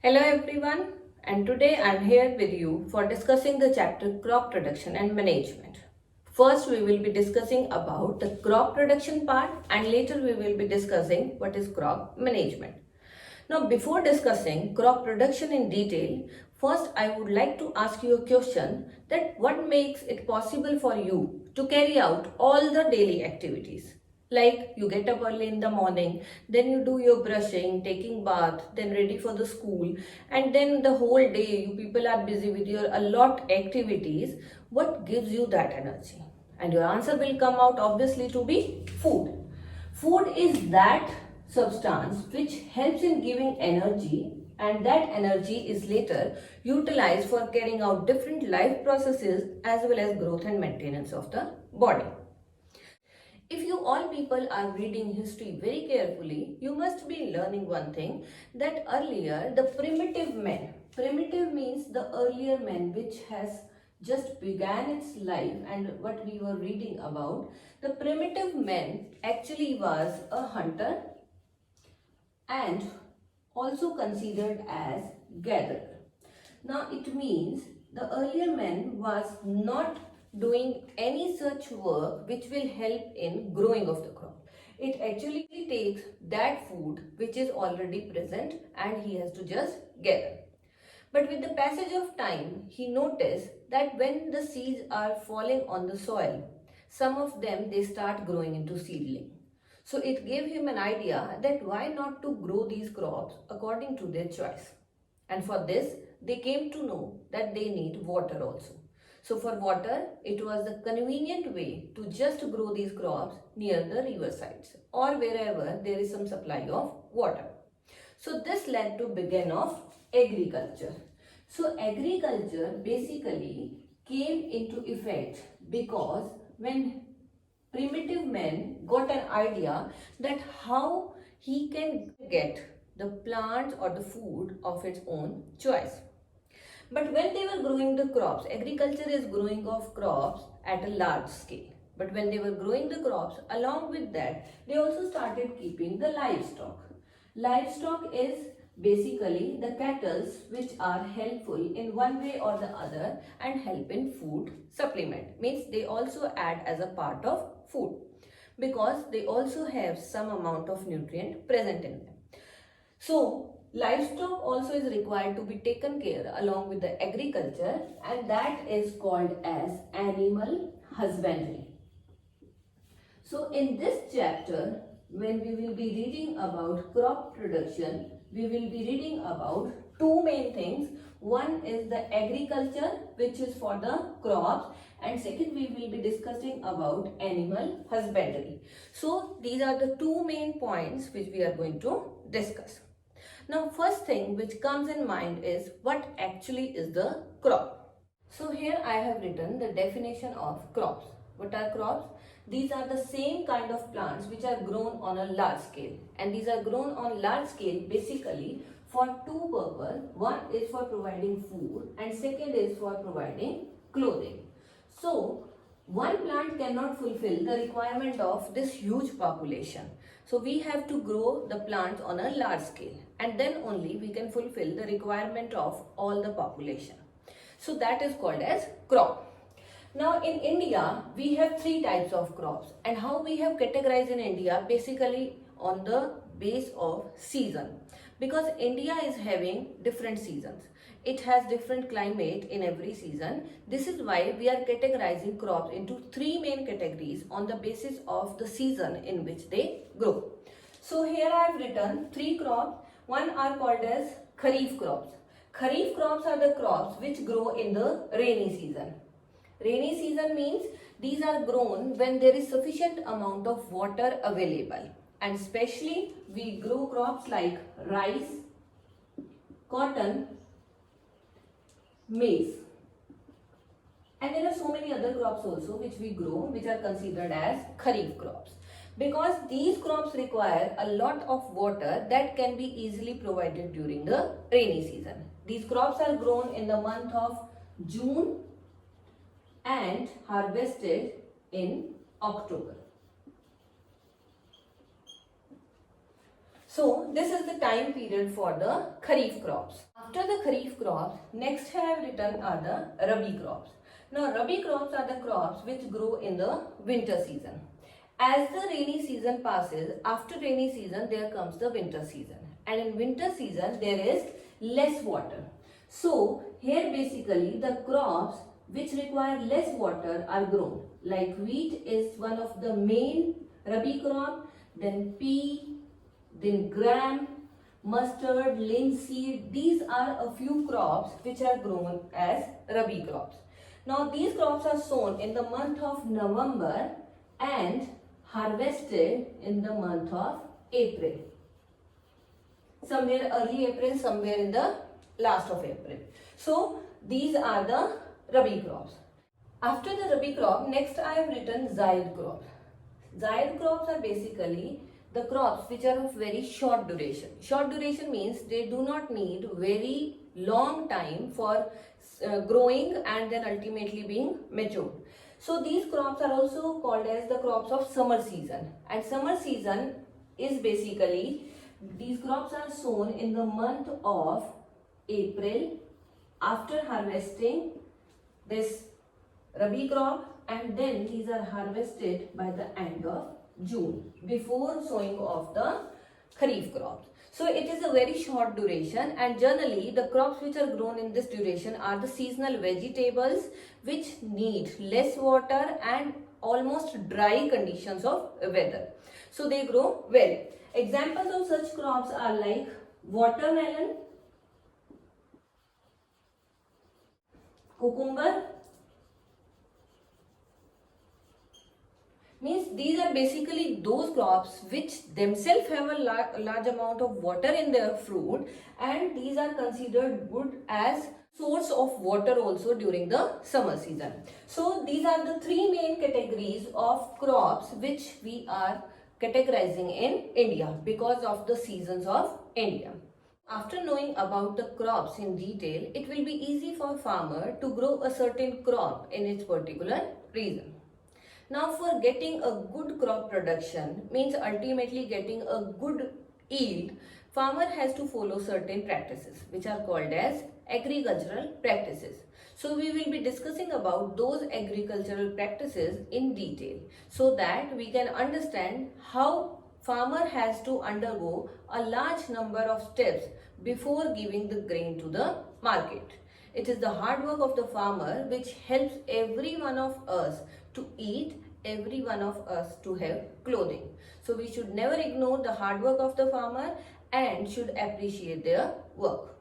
Hello everyone, and today I am here with you for discussing the chapter crop production and management. First we will be discussing about the crop production part and later we will be discussing what is crop management. Now before discussing crop production in detail, first I would like to ask you a question that what makes it possible for you to carry out all the daily activities? Like you get up early in the morning, then you do your brushing, taking bath, then ready for the school, and then the whole day you people are busy with your a lot activities. What gives you that energy? And your answer will come out obviously to be food. Food is that substance which helps in giving energy, and that energy is later utilized for carrying out different life processes as well as growth and maintenance of the body. If you all people are reading history very carefully, you must be learning one thing, that earlier the primitive means the earlier man which has just began its life, and what we were reading about, the primitive man actually was a hunter and also considered as gatherer. Now it means the earlier man was not doing any such work which will help in growing of the crop. It actually takes that food which is already present and he has to just gather. But with the passage of time, he noticed that when the seeds are falling on the soil, some of them they start growing into seedling. So it gave him an idea that why not to grow these crops according to their choice. And for this, they came to know that they need water also. So for water, it was the convenient way to just grow these crops near the riversides or wherever there is some supply of water. So this led to begin of agriculture. So agriculture basically came into effect because when primitive men got an idea that how he can get the plants or the food of its own choice. But when they were growing the crops, agriculture is growing of crops at a large scale. But when they were growing the crops, along with that, they also started keeping the livestock. Livestock is basically the cattle which are helpful in one way or the other and help in food supplement. Means they also add as a part of food because they also have some amount of nutrient present in them. So livestock also is required to be taken care along with the agriculture, and that is called as animal husbandry. So in this chapter, when we will be reading about crop production, we will be reading about two main things. One is the agriculture, which is for the crops, and second we will be discussing about animal husbandry. So these are the two main points which we are going to discuss. Now first thing which comes in mind is what actually is the crop. So here I have written the definition of crops. What are crops? These are the same kind of plants which are grown on a large scale, and these are grown on large scale basically for two purposes. One is for providing food and second is for providing clothing. So one plant cannot fulfill the requirement of this huge population. So we have to grow the plants on a large scale, and then only we can fulfill the requirement of all the population. So that is called as crop. Now in India, we have three types of crops, and how we have categorized in India basically on the base of season, because India is having different seasons. It has different climate in every season. This is why we are categorizing crops into three main categories on the basis of the season in which they grow. So here I have written three crops. One are called as Kharif crops. Kharif crops are the crops which grow in the rainy season. Rainy season means these are grown when there is sufficient amount of water available, and especially we grow crops like rice, cotton, maize, and there are so many other crops also which we grow which are considered as Kharif crops, because these crops require a lot of water that can be easily provided during the rainy season. These crops are grown in the month of June and harvested in October. So this is the time period for the Kharif crops. After the Kharif crops, next I have written are the Rabi crops. Now Rabi crops are the crops which grow in the winter season. As the rainy season passes, after rainy season there comes the winter season. And in winter season there is less water. So here basically the crops which require less water are grown. Like wheat is one of the main Rabi crop, then pea, then gram, mustard, linseed. These are a few crops which are grown as Rabi crops. Now these crops are sown in the month of November and harvested in the month of April. Somewhere early April, somewhere in the last of April. So these are the Rabi crops. After the Rabi crop, next I have written Zaid crops. Zaid crops are basically the crops which are of very short duration. Short duration means they do not need very long time for growing and then ultimately being matured. So these crops are also called as the crops of summer season. And summer season is basically, these crops are sown in the month of April after harvesting this Rabi crop, and then these are harvested by the end of June before sowing of the Kharif crops. So it is a very short duration, and generally the crops which are grown in this duration are the seasonal vegetables which need less water and almost dry conditions of weather. So they grow well. Examples of such crops are like watermelon, cucumber. Means these are basically those crops which themselves have a large amount of water in their fruit, and these are considered good as source of water also during the summer season. So these are the three main categories of crops which we are categorizing in India because of the seasons of India. After knowing about the crops in detail, it will be easy for farmer to grow a certain crop in its particular region. Now for getting a good crop production means ultimately getting a good yield, farmer has to follow certain practices which are called as agricultural practices. So we will be discussing about those agricultural practices in detail so that we can understand how farmer has to undergo a large number of steps before giving the grain to the market. It is the hard work of the farmer which helps every one of us to eat, every one of us to have clothing. So we should never ignore the hard work of the farmer and should appreciate their work.